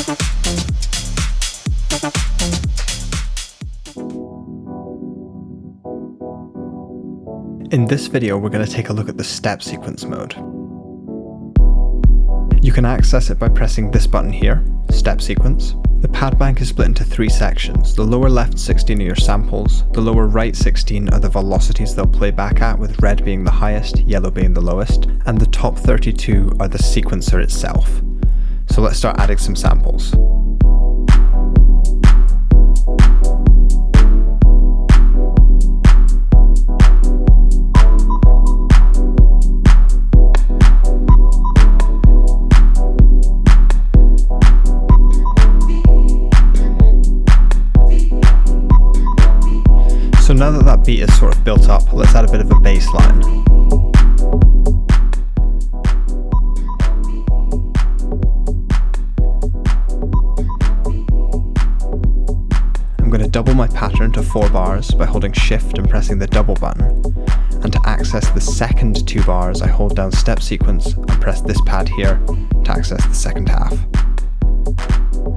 In this video, we're going to take a look at the step sequence mode. You can access it by pressing this button here, step sequence. The pad bank is split into 3 sections. The lower left 16 are your samples, the lower right 16 are the velocities they'll play back at, with red being the highest, yellow being the lowest, and the top 32 are the sequencer itself. So let's start adding some samples. So now that that beat is sort of built up, let's add a bit of a bass line. I'm going to double my pattern to 4 bars by holding Shift and pressing the double button. And to access the second 2 bars, I hold down step sequence and press this pad here to access the second half.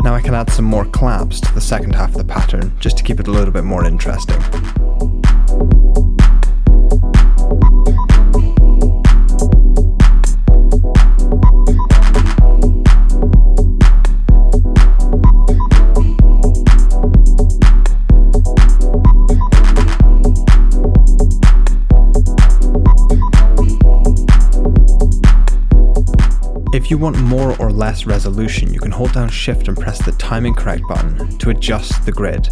Now I can add some more claps to the second half of the pattern, just to keep it a little bit more interesting. If you want more or less resolution, you can hold down Shift and press the timing correct button to adjust the grid.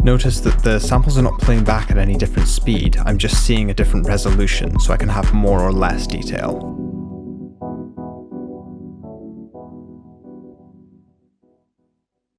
Notice that the samples are not playing back at any different speed, I'm just seeing a different resolution so I can have more or less detail.